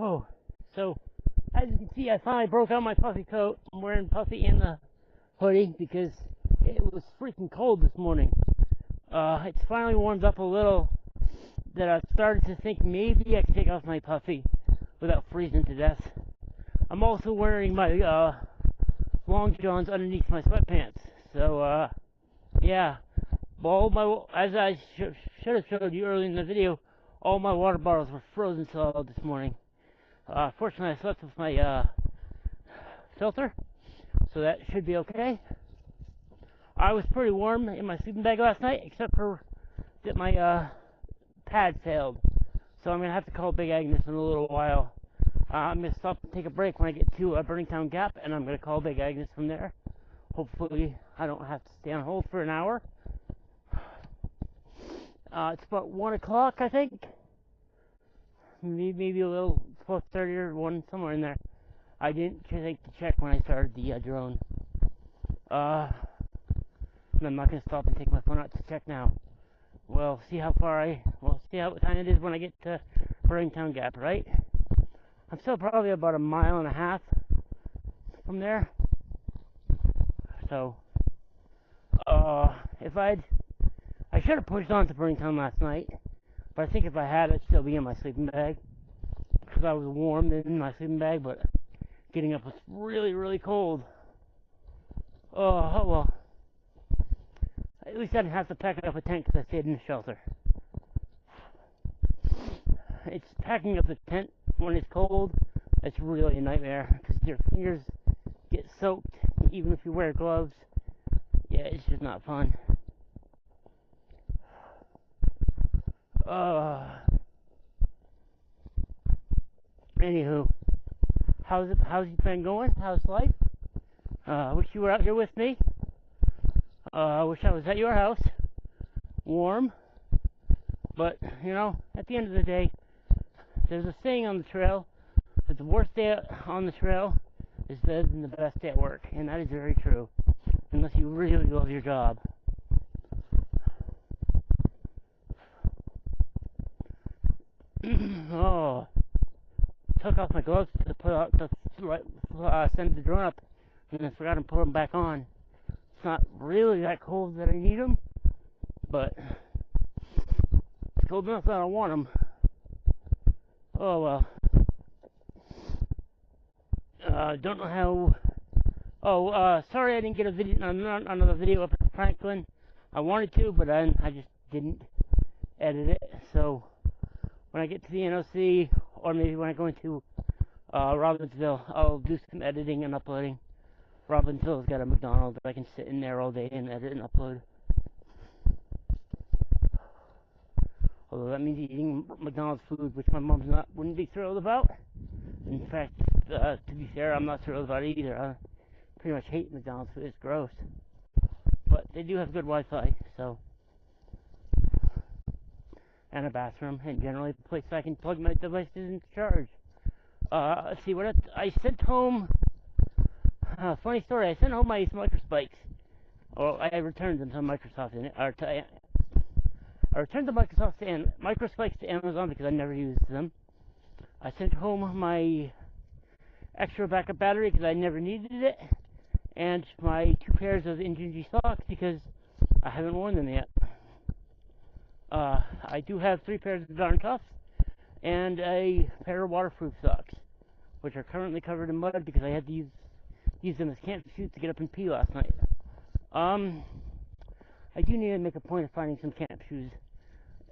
Oh, so as you can see, I finally broke out my puffy coat. I'm wearing puffy in the hoodie because it was freaking cold this morning. It's finally warmed up a little that I've started to think maybe I can take off my puffy without freezing to death. I'm also wearing my long johns underneath my sweatpants. So, yeah. As I should have showed you earlier in the video, all my water bottles were frozen solid this morning. Fortunately, I slept with my filter, so that should be okay. I was pretty warm in my sleeping bag last night, except for that my pad failed. So I'm going to have to call Big Agnes in a little while. I'm going to stop and take a break when I get to Burningtown Gap, and I'm going to call Big Agnes from there. Hopefully, I don't have to stay on hold for an hour. It's about 1 o'clock, I think. Maybe a little 12:30 or 1, somewhere in there. I didn't think to check when I started the drone. I'm not going to stop and take my phone out to check now. We'll see what time it is when I get to Burningtown Gap, right? I'm still probably about a mile and a half from there. So, I should have pushed on to Burningtown last night, but I think if I had, I'd still be in my sleeping bag, because I was warm in my sleeping bag, but getting up was really, really cold. Oh well. At least I didn't have to pack up a tent because I stayed in the shelter. It's packing up the tent when it's cold. It's really a nightmare because your fingers get soaked even if you wear gloves. Yeah, it's just not fun. Anywho, how's it been going? How's life? I wish you were out here with me. I wish I was at your house, warm. But, at the end of the day, there's a saying on the trail that the worst day on the trail is better than the best day at work. And that is very true, unless you really love your job. Took off my gloves to send the drone up, and I forgot to put them back on. It's not really that cold that I need them, but it's cold enough that I want them. Oh well. Don't know how. Sorry I didn't get another video up at Franklin. I wanted to, but I just didn't edit it. So when I get to the NOC, or maybe when I go into Robbinsville, I'll do some editing and uploading. Robbinsville's got a McDonald's. I can sit in there all day and edit and upload. Although that means eating McDonald's food, which my mom's wouldn't be thrilled about. In fact, to be fair, I'm not thrilled about it either. I pretty much hate McDonald's food. It's gross. But they do have good Wi-Fi, so. And a bathroom, and generally a place I can plug my devices into charge. Let's see, I sent home. Funny story, I sent home my micro spikes. Well, I returned them to Microsoft, I returned the micro spikes to Amazon because I never used them. I sent home my extra backup battery because I never needed it, and my 2 pairs of Injinji socks because I haven't worn them yet. I do have 3 pairs of darn cuffs and a pair of waterproof socks, which are currently covered in mud because I had to use them as camp shoes to get up and pee last night. I do need to make a point of finding some camp shoes.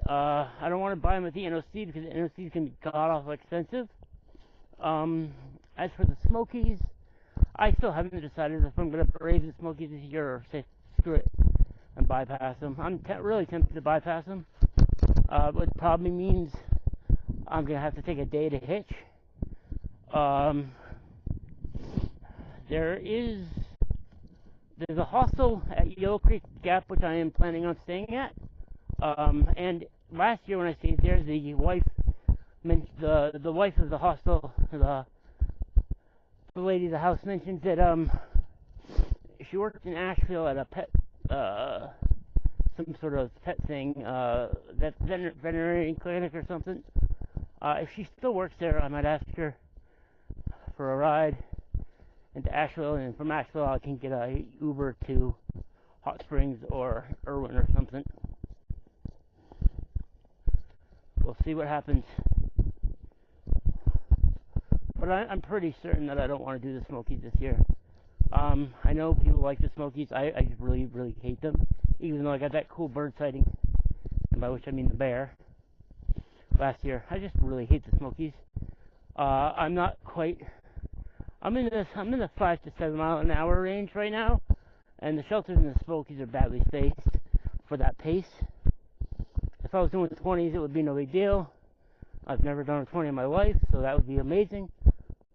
I don't want to buy them at the NOC because the NOCs can be god-awful expensive. As for the Smokies, I still haven't decided if I'm going to brave the Smokies this year or say screw it and bypass them. I'm really tempted to bypass them, which probably means I'm going to have to take a day to hitch. There's a hostel at Yellow Creek Gap which I am planning on staying at. And last year when I stayed there, the wife of the hostel, the lady of the house mentioned that she worked in Asheville at a pet some sort of pet thing, that veterinary clinic or something. If she still works there, I might ask her for a ride into Asheville, and from Asheville I can get a Uber to Hot Springs or Irwin or something. We'll see what happens. But I'm pretty certain that I don't want to do the Smokies this year. I know people like the Smokies. I just really, really hate them. Even though I got that cool bird sighting, and by which I mean the bear, last year. I just really hate the Smokies. I'm not quite. I'm in the 5 to 7 mile an hour range right now, and the shelters in the Smokies are badly spaced for that pace. If I was doing the 20s, it would be no big deal. I've never done a 20 in my life, so that would be amazing.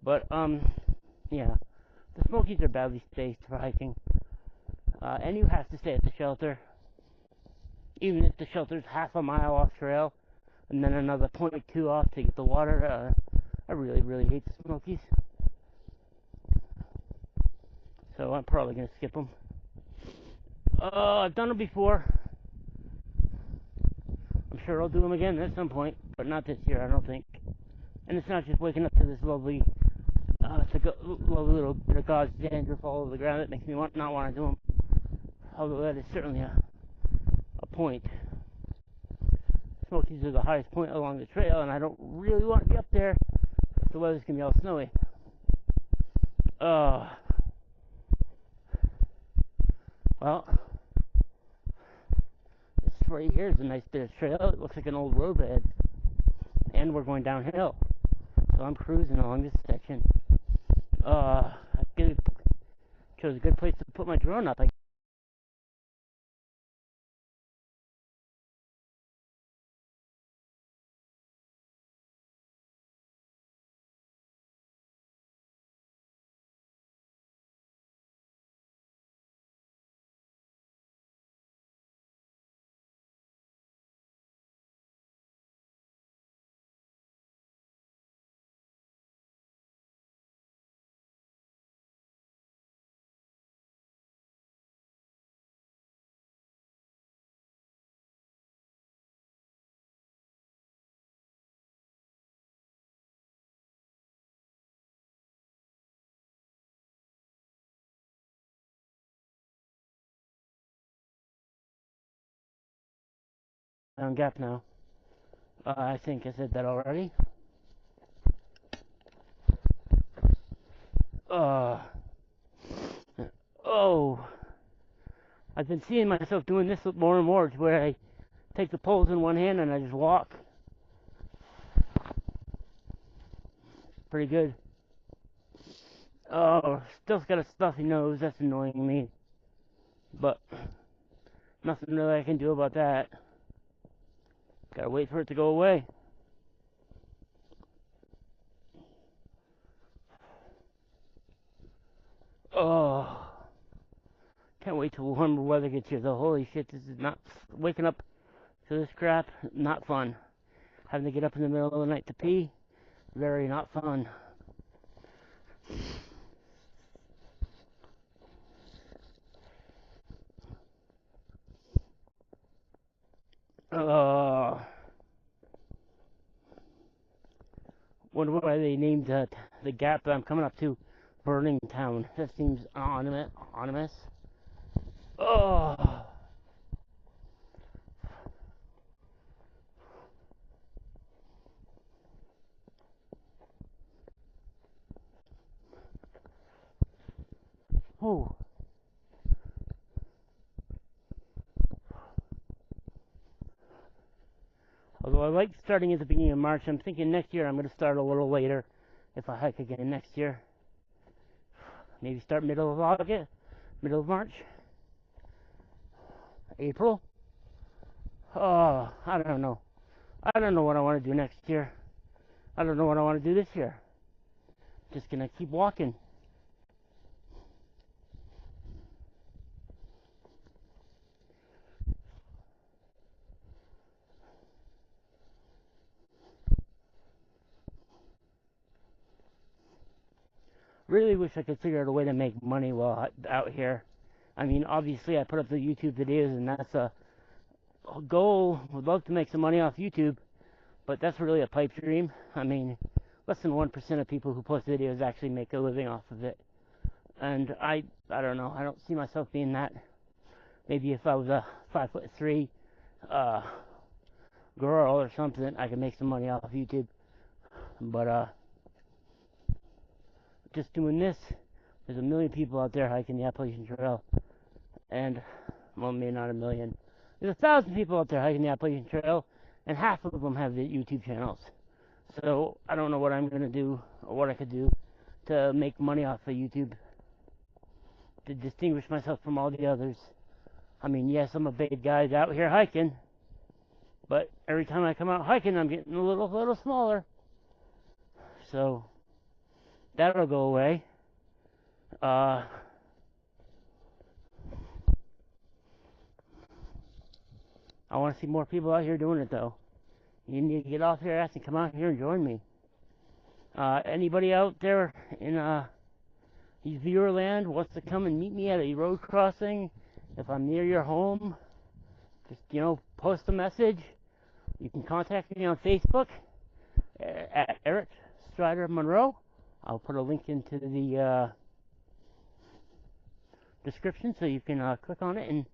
But yeah, the Smokies are badly spaced for hiking, and you have to stay at the shelter, even if the shelter's half a mile off trail, and then another 0.2 off to get the water. I really, really hate the Smokies. So I'm probably going to skip them. I've done them before. I'm sure I'll do them again at some point, but not this year, I don't think. And it's not just waking up to this lovely little bit of God's dandruff all over the ground that makes me not want to do them. Although that is certainly a point. Smokies are the highest point along the trail, and I don't really want to be up there if the weather's going to be all snowy. Well, this right here is a nice bit of trail. It looks like an old roadbed, and we're going downhill. So I'm cruising along this section. I chose a good place to put my drone up. On gap now. I think I said that already. I've been seeing myself doing this more and more, to where I take the poles in one hand and I just walk. Pretty good. Still got a stuffy nose. That's annoying me. But nothing really I can do about that. Gotta wait for it to go away. Can't wait till warmer weather gets here though. Holy shit, this is not waking up to this crap. Not fun. Having to get up in the middle of the night to pee. Very not fun. Wonder why they named the gap that I'm coming up to Burning Town. That seems ominous. Oh. Oh. Although I like starting at the beginning of March, I'm thinking next year I'm going to start a little later if I hike again next year. Maybe start middle of August, middle of March, April. Oh, I don't know. I don't know what I want to do next year. I don't know what I want to do this year. Just going to keep walking. Really wish I could figure out a way to make money while out here. I mean, obviously I put up the YouTube videos and that's a goal. Would love to make some money off YouTube, but that's really a pipe dream. I mean, less than 1% of people who post videos actually make a living off of it. And I don't know. I don't see myself being that. Maybe if I was a 5'3" girl or something, I could make some money off of YouTube. But just doing this, there's a million people out there hiking the Appalachian Trail, and well, maybe not a million. There's 1,000 people out there hiking the Appalachian Trail, and half of them have the YouTube channels. So I don't know what I'm gonna do or what I could do to make money off of YouTube to distinguish myself from all the others. I mean, yes, I'm a big guy out here hiking, but every time I come out hiking, I'm getting a little smaller. So that'll go away. I want to see more people out here doing it, though. You need to get off your ass and come out here and join me. Anybody out there in Viewerland wants to come and meet me at a road crossing, if I'm near your home, just, post a message. You can contact me on Facebook at Eric Strider Monroe. I'll put a link into the description so you can click on it and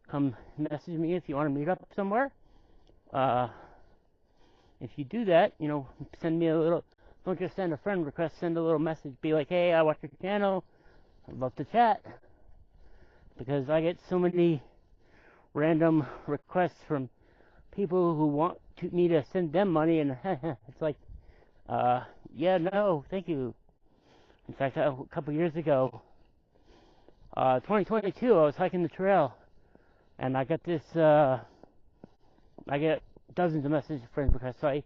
come message me if you want to meet up somewhere. If you do that, send me a little, don't just send a friend request, send a little message, be like, hey, I watch your channel, I'd love to chat, because I get so many random requests from people who want me to send them money, and it's like, yeah, no, thank you. In fact, a couple years ago, 2022, I was hiking the trail, and I got this, I get dozens of messages from friend requests. So I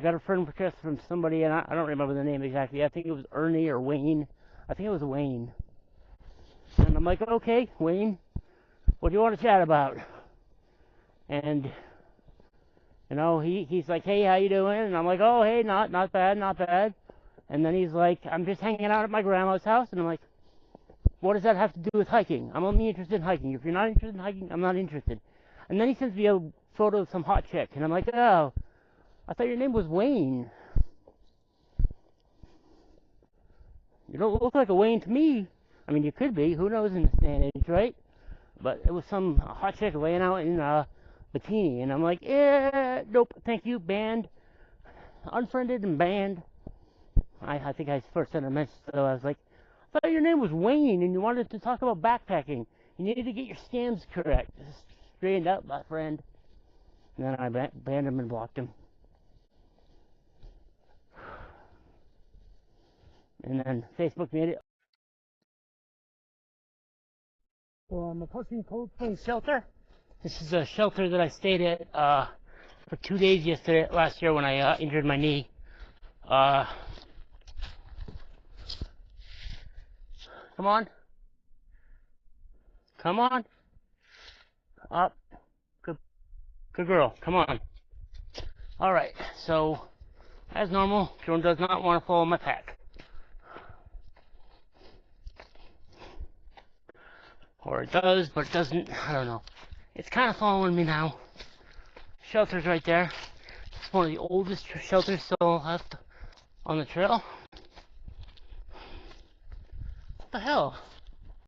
got a friend request from somebody, and I don't remember the name exactly. I think it was Ernie or Wayne. I think it was Wayne. And I'm like, okay, Wayne, what do you want to chat about? And he's like, hey, how you doing? And I'm like, oh, hey, not bad. And then he's like, I'm just hanging out at my grandma's house. And I'm like, what does that have to do with hiking? I'm only interested in hiking. If you're not interested in hiking, I'm not interested. And then he sends me a photo of some hot chick, and I'm like, oh, I thought your name was Wayne. You don't look like a Wayne to me. I mean, you could be. Who knows in this day and age, right? But it was some hot chick laying out in a bikini, and I'm like, nope, thank you, banned. Unfriended and banned. I think I first sent a message, so I was like, I thought your name was Wayne, and you wanted to talk about backpacking. You needed to get your scams correct. Straightened up, my friend. And then I banned him and blocked him. And then Facebook made it. So I'm posting cold spring shelter. This is a shelter that I stayed at for 2 days last year when I injured my knee. Come on. Come on. Up. Good girl. Come on. Alright, so as normal, Joan does not want to follow my pack. Or it does, but it doesn't. I don't know. It's kind of following me now. Shelter's right there. It's one of the oldest shelters still left on the trail. What the hell?